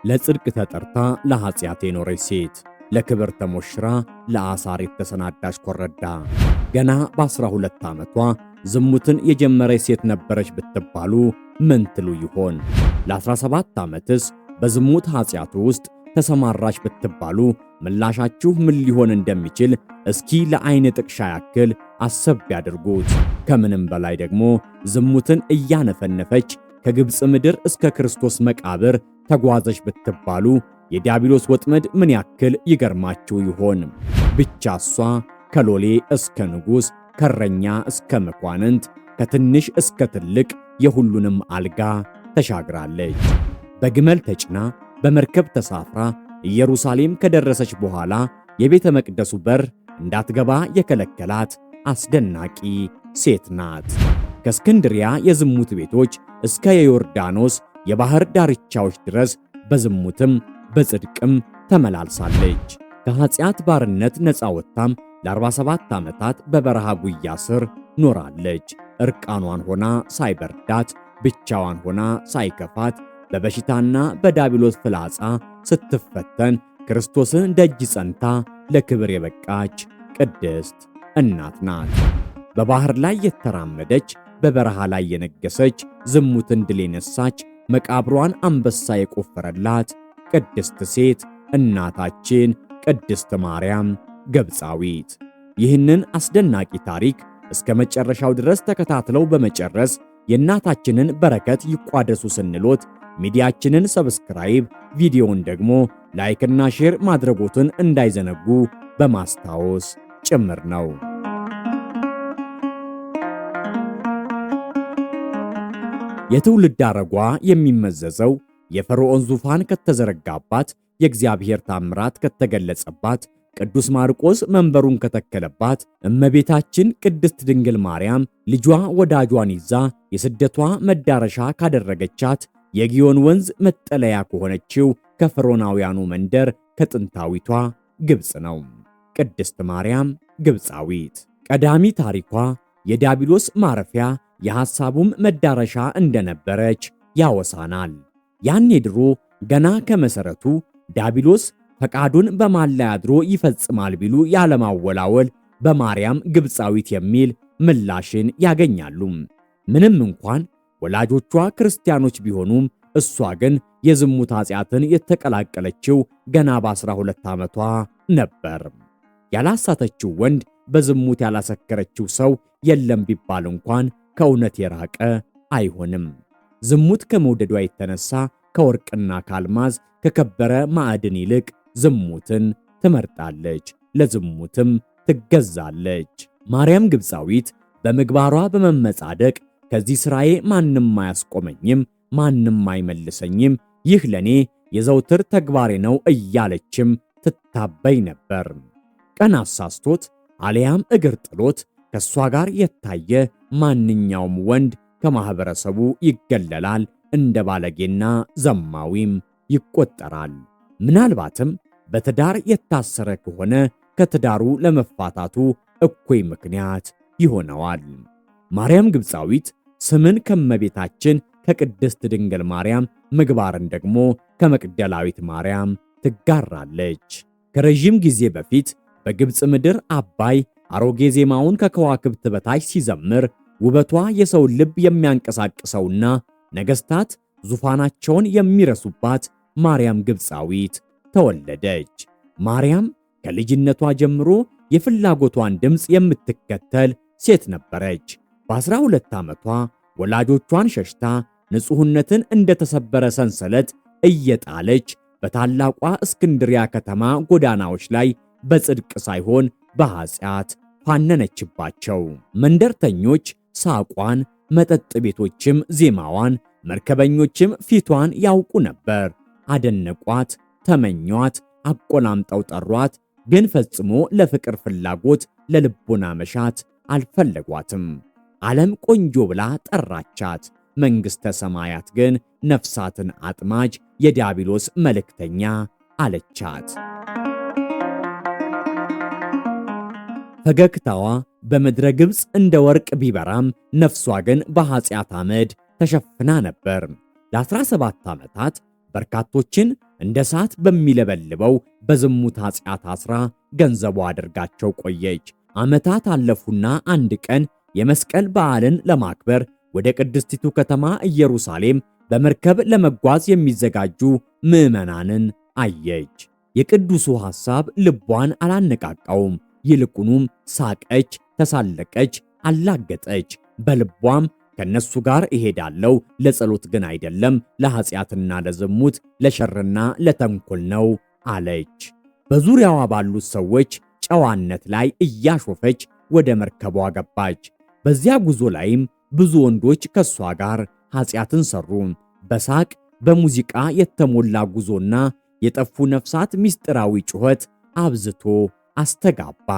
ለጽድቅ ተጠርታ ለኃጢአት የኖረች ሴት፣ ለክብር ተሞሽራ ለአሳር የተሰናዳች ኮረዳ። ገና በ12 ዓመቷ ዝሙትን የጀመረች ሴት ነበረች ብትባሉ ምን ትሉ ይሆን? ለ17 ዓመትስ በዝሙት ኃጢአቱ ውስጥ ተሰማራች ብትባሉ ምላሻችሁ ምን ሊሆን እንደሚችል እስኪ ለዓይን ጥቅሻ ያክል አሰብ ያድርጉት። ከምንም በላይ ደግሞ ዝሙትን እያነፈነፈች ከግብፅ ምድር እስከ ክርስቶስ መቃብር ተጓዘች ብትባሉ የዲያብሎስ ወጥመድ ምን ያክል ይገርማችሁ ይሆን? ብቻ እሷ ከሎሌ እስከ ንጉሥ፣ ከረኛ እስከ መኳንንት፣ ከትንሽ እስከ ትልቅ የሁሉንም አልጋ ተሻግራለች። በግመል ተጭና በመርከብ ተሳፍራ ኢየሩሳሌም ከደረሰች በኋላ የቤተ መቅደሱ በር እንዳትገባ የከለከላት አስደናቂ ሴት ናት። ከእስክንድሪያ የዝሙት ቤቶች እስከ የዮርዳኖስ የባህር ዳርቻዎች ድረስ በዝሙትም በጽድቅም ተመላልሳለች። ከኃጢአት ባርነት ነፃ ወጥታም ለ47 ዓመታት በበረሃ ጉያ ስር ኖራለች። እርቃኗን ሆና ሳይበርዳት፣ ብቻዋን ሆና ሳይከፋት፣ በበሽታና በዲያብሎስ ፍላጻ ስትፈተን ክርስቶስን ደጅ ጸንታ ለክብር የበቃች ቅድስት እናት ናት። በባህር ላይ የተራመደች፣ በበረሃ ላይ የነገሰች፣ ዝሙትን ድል የነሳች፣ መቃብሯን አንበሳ የቆፈረላት ቅድስት ሴት እናታችን ቅድስት ማርያም ግብፃዊት። ይህንን አስደናቂ ታሪክ እስከ መጨረሻው ድረስ ተከታትለው በመጨረስ የእናታችንን በረከት ይቋደሱ ስንሎት ሚዲያችንን ሰብስክራይብ፣ ቪዲዮውን ደግሞ ላይክና ሼር ማድረጎትን እንዳይዘነጉ በማስታወስ ጭምር ነው። የትውልድ ሐረጓ የሚመዘዘው የፈርዖን ዙፋን ከተዘረጋባት፣ የእግዚአብሔር ታምራት ከተገለጸባት፣ ቅዱስ ማርቆስ መንበሩን ከተከለባት፣ እመቤታችን ቅድስት ድንግል ማርያም ልጇ ወዳጇን ይዛ የስደቷ መዳረሻ ካደረገቻት፣ የጊዮን ወንዝ መጠለያ ከሆነችው ከፈርዖናውያኑ መንደር ከጥንታዊቷ ግብፅ ነው። ቅድስት ማርያም ግብፃዊት ቀዳሚ ታሪኳ የዲያብሎስ ማረፊያ የሐሳቡም መዳረሻ እንደነበረች ያወሳናል። ያኔ ድሮ ገና ከመሰረቱ ዲያብሎስ ፈቃዱን በማን ላይ አድሮ ይፈጽማል ቢሉ ያለማወላወል በማርያም ግብፃዊት የሚል ምላሽን ያገኛሉ። ምንም እንኳን ወላጆቿ ክርስቲያኖች ቢሆኑም እሷ ግን የዝሙት ኃጢአትን የተቀላቀለችው ገና በ12 ዓመቷ ነበር። ያላሳተችው ወንድ፣ በዝሙት ያላሰከረችው ሰው የለም ቢባል እንኳን ከእውነት የራቀ አይሆንም። ዝሙት ከመውደዷ የተነሳ ከወርቅና ከአልማዝ ከከበረ ማዕድን ይልቅ ዝሙትን ትመርጣለች፣ ለዝሙትም ትገዛለች። ማርያም ግብፃዊት በምግባሯ በመመጻደቅ ከዚህ ሥራዬ ማንም አያስቆመኝም፣ ማንም አይመልሰኝም፣ ይህ ለኔ የዘውትር ተግባሬ ነው እያለችም ትታበይ ነበር። ቀን አሳስቶት አልያም እግር ጥሎት ከሷ ጋር የታየ ማንኛውም ወንድ ከማህበረሰቡ ይገለላል፣ እንደ ባለጌና ዘማዊም ይቆጠራል። ምናልባትም በትዳር የታሰረ ከሆነ ከትዳሩ ለመፋታቱ እኩይ ምክንያት ይሆነዋል። ማርያም ግብፃዊት ስምን ከመቤታችን ከቅድስት ድንግል ማርያም፣ ምግባርን ደግሞ ከመቅደላዊት ማርያም ትጋራለች። ከረዥም ጊዜ በፊት በግብፅ ምድር አባይ አሮጌ ዜማውን ከከዋክብት በታች ሲዘምር ውበቷ የሰውን ልብ የሚያንቀሳቅሰውና ነገሥታት ዙፋናቸውን የሚረሱባት ማርያም ግብፃዊት ተወለደች። ማርያም ከልጅነቷ ጀምሮ የፍላጎቷን ድምፅ የምትከተል ሴት ነበረች። በ12 ዓመቷ ወላጆቿን ሸሽታ ንጹሕነትን እንደተሰበረ ሰንሰለት እየጣለች በታላቋ እስክንድሪያ ከተማ ጎዳናዎች ላይ በጽድቅ ሳይሆን በኃጢአት ፋነነችባቸው። መንደርተኞች ሳቋን፣ መጠጥ ቤቶችም ዜማዋን፣ መርከበኞችም ፊቷን ያውቁ ነበር። አደነቋት፣ ተመኟት፣ አቆላምጠው ጠሯት። ግን ፈጽሞ ለፍቅር ፍላጎት፣ ለልቦና መሻት አልፈለጓትም። ዓለም ቆንጆ ብላ ጠራቻት። መንግሥተ ሰማያት ግን ነፍሳትን አጥማጅ የዲያብሎስ መልእክተኛ አለቻት። ፈገግታዋ በምድረ ግብፅ እንደ ወርቅ ቢበራም ነፍሷ ግን በኃጢአት አመድ ተሸፍና ነበር። ለ17 ዓመታት በርካቶችን እንደ እሳት በሚለበልበው በዝሙት ኃጢአት አስራ ገንዘቧ አድርጋቸው ቆየች። ዓመታት አለፉና አንድ ቀን የመስቀል በዓልን ለማክበር ወደ ቅድስቲቱ ከተማ ኢየሩሳሌም በመርከብ ለመጓዝ የሚዘጋጁ ምዕመናንን አየች። የቅዱሱ ሐሳብ ልቧን አላነቃቃውም። ይልቁኑም ሳቀች፣ ተሳለቀች፣ አላገጠች። በልቧም ከነሱ ጋር እሄዳለሁ፣ ለጸሎት ግን አይደለም፣ ለኃጢአትና ለዝሙት፣ ለሸርና ለተንኮል ነው አለች። በዙሪያዋ ባሉት ሰዎች ጨዋነት ላይ እያሾፈች ወደ መርከቧ ገባች። በዚያ ጉዞ ላይም ብዙ ወንዶች ከሷ ጋር ኃጢአትን ሰሩ። በሳቅ በሙዚቃ የተሞላ ጉዞና የጠፉ ነፍሳት ምስጢራዊ ጩኸት አብዝቶ አስተጋባ።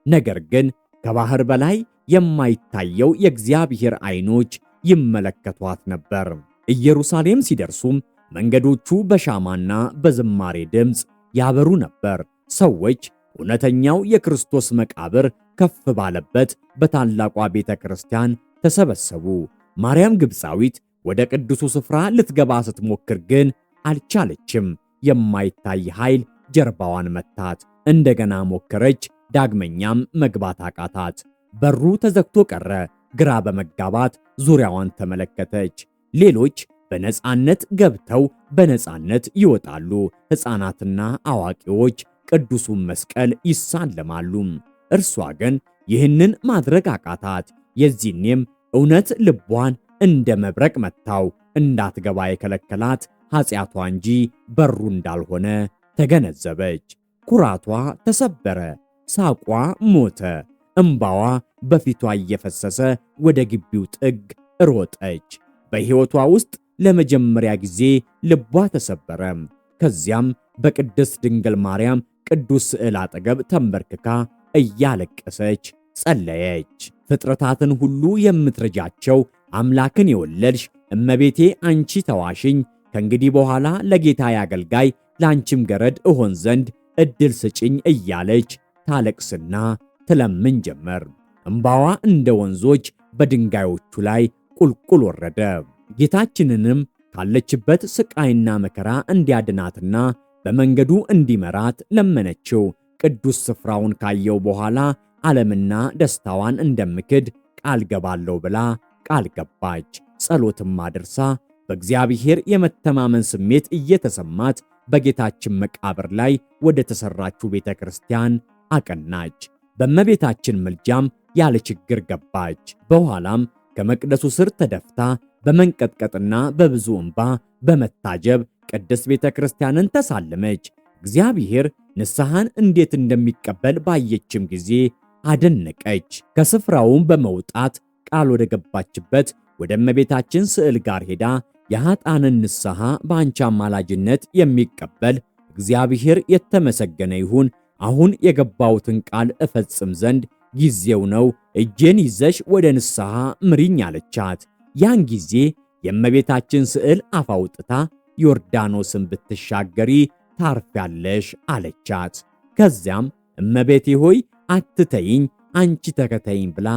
ነገር ግን ከባህር በላይ የማይታየው የእግዚአብሔር ዓይኖች ይመለከቷት ነበር። ኢየሩሳሌም ሲደርሱም መንገዶቹ በሻማና በዝማሬ ድምፅ ያበሩ ነበር። ሰዎች እውነተኛው የክርስቶስ መቃብር ከፍ ባለበት በታላቋ ቤተ ክርስቲያን ተሰበሰቡ። ማርያም ግብፃዊት ወደ ቅዱሱ ስፍራ ልትገባ ስትሞክር ግን አልቻለችም። የማይታይ ኃይል ጀርባዋን መታት። እንደገና ሞከረች። ዳግመኛም መግባት አቃታት። በሩ ተዘግቶ ቀረ። ግራ በመጋባት ዙሪያዋን ተመለከተች። ሌሎች በነጻነት ገብተው በነጻነት ይወጣሉ። ሕፃናትና አዋቂዎች ቅዱሱን መስቀል ይሳለማሉ። እርሷ ግን ይህንን ማድረግ አቃታት። የዚህኔም እውነት ልቧን እንደ መብረቅ መታው። እንዳትገባ የከለከላት ኃጢአቷ እንጂ በሩ እንዳልሆነ ተገነዘበች። ኩራቷ ተሰበረ። ሳቋ ሞተ። እምባዋ በፊቷ እየፈሰሰ ወደ ግቢው ጥግ ሮጠች። በሕይወቷ ውስጥ ለመጀመሪያ ጊዜ ልቧ ተሰበረ። ከዚያም በቅድስት ድንግል ማርያም ቅዱስ ስዕል አጠገብ ተንበርክካ እያለቀሰች ጸለየች። ፍጥረታትን ሁሉ የምትረጃቸው አምላክን የወለድሽ እመቤቴ አንቺ ተዋሽኝ፣ ከእንግዲህ በኋላ ለጌታዬ አገልጋይ ለአንቺም ገረድ እሆን ዘንድ ዕድል ስጭኝ እያለች ታለቅስና ትለምን ጀመር። እምባዋ እንደ ወንዞች በድንጋዮቹ ላይ ቁልቁል ወረደ። ጌታችንንም ካለችበት ስቃይና መከራ እንዲያድናትና በመንገዱ እንዲመራት ለመነችው። ቅዱስ ስፍራውን ካየው በኋላ ዓለምና ደስታዋን እንደምክድ ቃል ገባለሁ ብላ ቃል ገባች። ጸሎትም አድርሳ በእግዚአብሔር የመተማመን ስሜት እየተሰማት በጌታችን መቃብር ላይ ወደ ተሰራችው ቤተ ክርስቲያን አቀናች። በእመቤታችን ምልጃም ያለ ችግር ገባች። በኋላም ከመቅደሱ ስር ተደፍታ በመንቀጥቀጥና በብዙ እንባ በመታጀብ ቅድስት ቤተ ክርስቲያንን ተሳለመች። እግዚአብሔር ንስሐን እንዴት እንደሚቀበል ባየችም ጊዜ አደነቀች። ከስፍራውም በመውጣት ቃል ወደ ገባችበት ወደ እመቤታችን ስዕል ጋር ሄዳ የኃጥአንን ንስሐ በአንቺ አማላጅነት የሚቀበል እግዚአብሔር የተመሰገነ ይሁን፣ አሁን የገባሁትን ቃል እፈጽም ዘንድ ጊዜው ነው፣ እጄን ይዘሽ ወደ ንስሐ ምሪኝ አለቻት። ያን ጊዜ የእመቤታችን ስዕል አፍ አውጥታ ዮርዳኖስን ብትሻገሪ ታርፊያለሽ አለቻት። ከዚያም እመቤቴ ሆይ አትተይኝ፣ አንቺ ተከተይኝ ብላ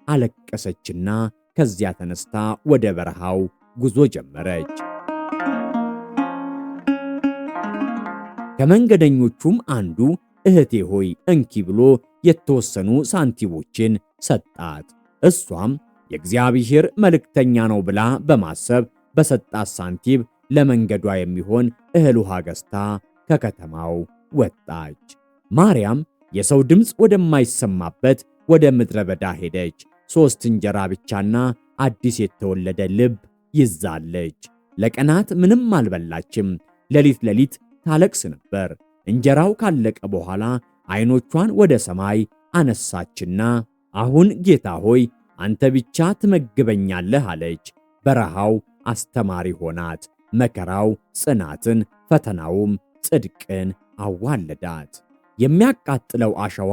አለቀሰችና ከዚያ ተነስታ ወደ በረሃው ጉዞ ጀመረች። ከመንገደኞቹም አንዱ እህቴ ሆይ እንኪ ብሎ የተወሰኑ ሳንቲሞችን ሰጣት። እሷም የእግዚአብሔር መልእክተኛ ነው ብላ በማሰብ በሰጣት ሳንቲም ለመንገዷ የሚሆን እህል ውሃ ገዝታ ከከተማው ወጣች። ማርያም የሰው ድምፅ ወደማይሰማበት ወደ ምድረ በዳ ሄደች። 3 እንጀራ ብቻና አዲስ የተወለደ ልብ ይዛለች። ለቀናት ምንም አልበላችም። ሌሊት ሌሊት ታለቅስ ነበር። እንጀራው ካለቀ በኋላ ዓይኖቿን ወደ ሰማይ አነሳችና አሁን ጌታ ሆይ አንተ ብቻ ትመግበኛለህ አለች። በረሃው አስተማሪ ሆናት። መከራው ጽናትን፣ ፈተናውም ጽድቅን አዋለዳት። የሚያቃጥለው አሸዋ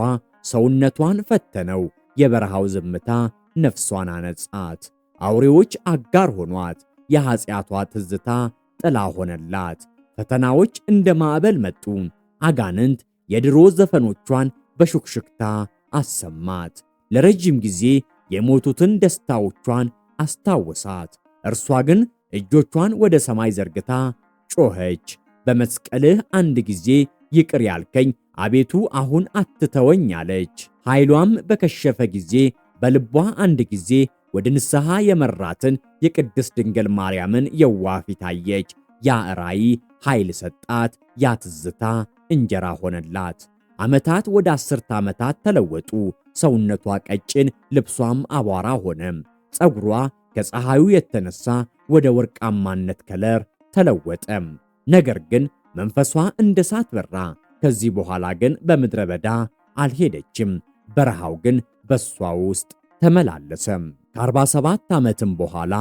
ሰውነቷን ፈተነው። የበረሃው ዝምታ ነፍሷን አነጻት። አውሬዎች አጋር ሆኗት። የኃጢአቷ ትዝታ ጥላ ሆነላት። ፈተናዎች እንደ ማዕበል መጡ። አጋንንት የድሮ ዘፈኖቿን በሹክሹክታ አሰማት። ለረጅም ጊዜ የሞቱትን ደስታዎቿን አስታወሳት። እርሷ ግን እጆቿን ወደ ሰማይ ዘርግታ ጮኸች። በመስቀልህ አንድ ጊዜ ይቅር ያልከኝ አቤቱ አሁን አትተወኝ አለች። ኃይሏም በከሸፈ ጊዜ በልቧ አንድ ጊዜ ወደ ንስሐ የመራትን የቅድስት ድንግል ማርያምን የዋህ ፊት አየች። ያ ራእይ ኃይል ሰጣት። ያ ትዝታ እንጀራ ሆነላት። ዓመታት ወደ 10 ዓመታት ተለወጡ። ሰውነቷ ቀጭን፣ ልብሷም አቧራ ሆነ። ፀጉሯ ከፀሐዩ የተነሳ ወደ ወርቃማነት ከለር ተለወጠ። ነገር ግን መንፈሷ እንደ እሳት በራ። ከዚህ በኋላ ግን በምድረ በዳ አልሄደችም። በረሃው ግን በሷ ውስጥ ተመላለሰ። ከ47 ዓመትም በኋላ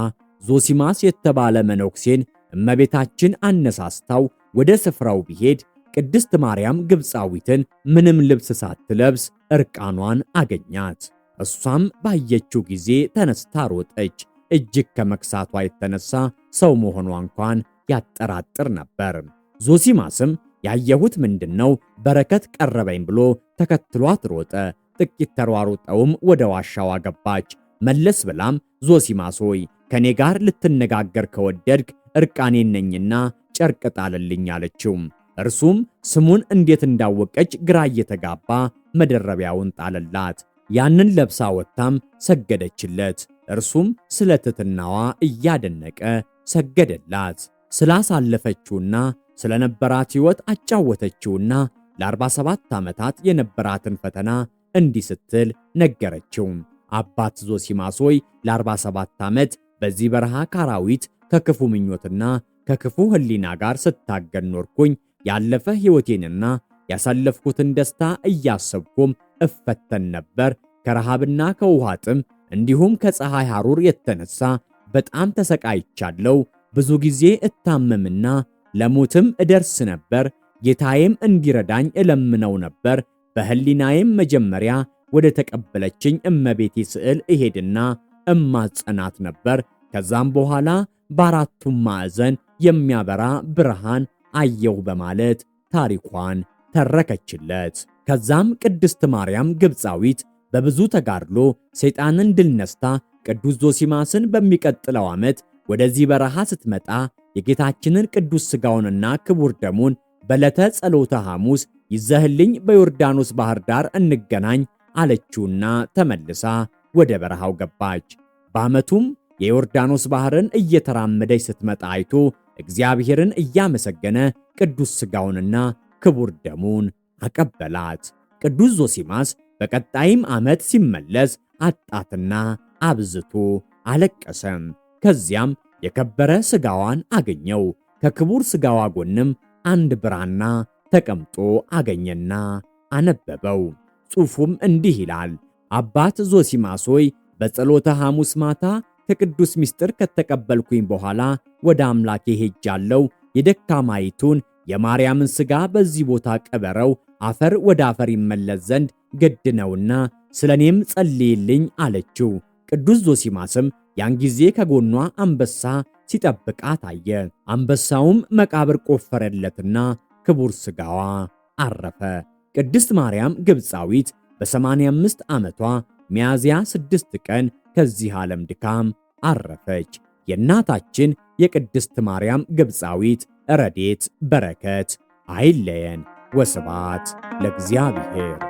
ዞሲማስ የተባለ መነኩሴን እመቤታችን አነሳስታው ወደ ስፍራው ቢሄድ ቅድስት ማርያም ግብፃዊትን ምንም ልብስ ሳትለብስ እርቃኗን አገኛት። እሷም ባየችው ጊዜ ተነስታ ሮጠች። እጅግ ከመክሳቷ የተነሳ ሰው መሆኗ እንኳን ያጠራጥር ነበር። ዞሲማስም ያየሁት ምንድነው? በረከት ቀረበኝ ብሎ ተከትሏት ሮጠ። ጥቂት ተሯሩጠውም ወደ ዋሻዋ ገባች። መለስ ብላም ዞሲማስ ሆይ ከኔ ጋር ልትነጋገር ከወደድክ እርቃኔን ነኝና ጨርቅ ጣልልኝ አለችው። እርሱም ስሙን እንዴት እንዳወቀች ግራ እየተጋባ መደረቢያውን ጣለላት። ያንን ለብሳ ወጥታም ሰገደችለት። እርሱም ስለ ትሕትናዋ እያደነቀ ሰገደላት። ስላሳለፈችውና ስለነበራት ሕይወት አጫወተችውና ለ47 ዓመታት የነበራትን ፈተና እንዲህ ስትል ነገረችው። አባት ዞሲማስ ሆይ ለ47 ዓመት በዚህ በረሃ ካራዊት ከክፉ ምኞትና ከክፉ ሕሊና ጋር ስታገል ኖርኩኝ። ያለፈ ሕይወቴንና ያሳለፍኩትን ደስታ እያሰብኩም እፈተን ነበር። ከረሃብና ከውሃ ጥም እንዲሁም ከፀሐይ ሐሩር የተነሳ በጣም ተሰቃይቻለሁ። ብዙ ጊዜ እታመምና ለሞትም እደርስ ነበር። ጌታዬም እንዲረዳኝ እለምነው ነበር። በሕሊናዬም መጀመሪያ ወደ ተቀበለችኝ እመቤቴ ስዕል እሄድና እማጸናት ነበር። ከዛም በኋላ በአራቱም ማዕዘን የሚያበራ ብርሃን አየሁ በማለት ታሪኳን ተረከችለት። ከዛም ቅድስት ማርያም ግብፃዊት በብዙ ተጋድሎ ሰይጣንን ድል ነስታ ቅዱስ ዞሲማስን በሚቀጥለው ዓመት ወደዚህ በረሃ ስትመጣ የጌታችንን ቅዱስ ሥጋውንና ክቡር ደሙን በዕለተ ጸሎተ ሐሙስ ይዘህልኝ በዮርዳኖስ ባህር ዳር እንገናኝ አለችውና ተመልሳ ወደ በረሃው ገባች። በዓመቱም የዮርዳኖስ ባህርን እየተራመደች ስትመጣ አይቶ እግዚአብሔርን እያመሰገነ ቅዱስ ሥጋውንና ክቡር ደሙን አቀበላት። ቅዱስ ዞሲማስ በቀጣይም ዓመት ሲመለስ አጣትና አብዝቶ አለቀሰ። ከዚያም የከበረ ሥጋዋን አገኘው። ከክቡር ሥጋዋ ጎንም አንድ ብራና ተቀምጦ አገኘና አነበበው። ጽሑፉም እንዲህ ይላል። አባት ዞሲማስ ሆይ በጸሎተ ሐሙስ ማታ ከቅዱስ ምስጢር ከተቀበልኩኝ በኋላ ወደ አምላኬ ሄጃለሁ። የደካማይቱን የማርያምን ሥጋ በዚህ ቦታ ቀበረው፣ አፈር ወደ አፈር ይመለስ ዘንድ ግድ ነውና ስለኔም ጸልይልኝ አለችው። ቅዱስ ዞሲማስም ያን ጊዜ ከጎኗ አንበሳ ሲጠብቃት አየ። አንበሳውም መቃብር ቆፈረለትና ክቡር ሥጋዋ አረፈ። ቅድስት ማርያም ግብፃዊት በ85 ዓመቷ ሚያዝያ 6 ቀን ከዚህ ዓለም ድካም አረፈች። የእናታችን የቅድስት ማርያም ግብፃዊት ረድኤት በረከት አይለየን። ወስብሐት ለእግዚአብሔር።